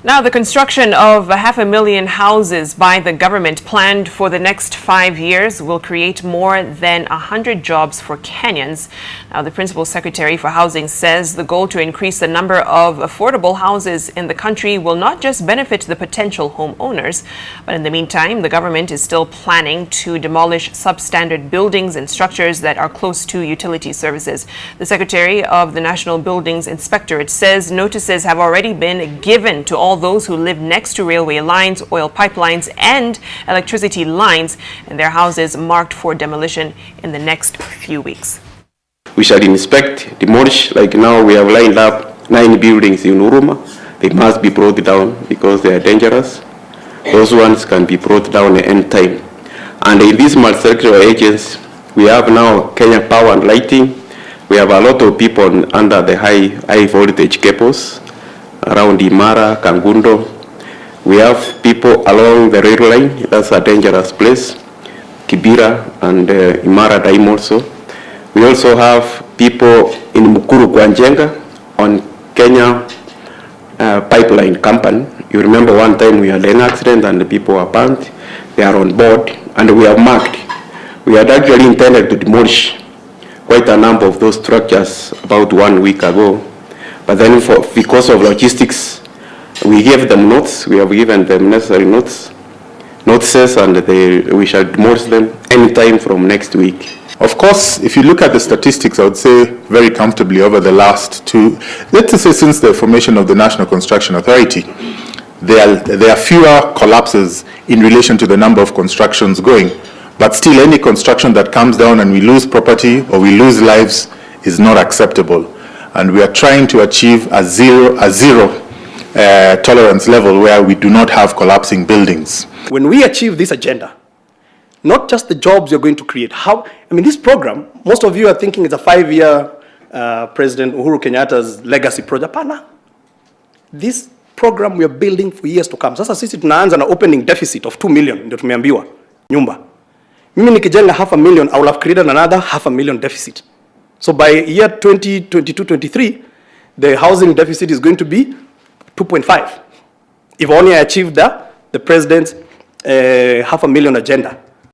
Now, the construction of 500,000 houses by the government planned for the next 5 years will create more than 100 jobs for Kenyans. Now, the Principal Secretary for Housing says the goal to increase the number of affordable houses in the country will not just benefit the potential homeowners, but in the meantime, the government is still planning to demolish substandard buildings and structures that are close to utility services. The Secretary of the National Building Inspectorate says notices have already been given to all those who live next to railway lines, oil pipelines, and electricity lines, and their houses marked for demolition in the next few weeks. We shall inspect, demolish. Like now, we have lined up 9 buildings in Uruma. They must be brought down because they are dangerous. Those ones can be brought down at any time. And in these multi-sectoral agencies, we have now Kenya Power and Lighting. We have a lot of people under the high voltage cables around Imara, Kangundo. We have people along the rail line. That's a dangerous place. Kibera and Imara Dime also. We also have people in Mukuru Kwanjenga on Kenya Pipeline Company. You remember one time we had an accident and the people were burnt. They are on board and we have marked. We had actually intended to demolish quite a number of those structures about 1 week ago. But then because of logistics, we gave them notes. We have given them necessary notices, and we shall demolish them anytime from next week. Of course, if you look at the statistics, I would say very comfortably over the last let's say since the formation of the National Construction Authority, there are fewer collapses in relation to the number of constructions going. But still, any construction that comes down and we lose property or we lose lives is not acceptable. And we are trying to achieve a zero tolerance level where we do not have collapsing buildings. When we achieve this agenda, not just the jobs you're going to create. This program, most of you are thinking it's a 5-year President Uhuru Kenyatta's legacy project. Pana. This program we are building for years to come. Sasa sisi tunaanza na opening deficit of 2 million, ndio tumeambiwa nyumba. Mimi nikijenga 500,000, I will have created another 500,000 deficit. So by year 2022-23, the housing deficit is going to be 2.5. If only I achieved the president's 500,000 agenda.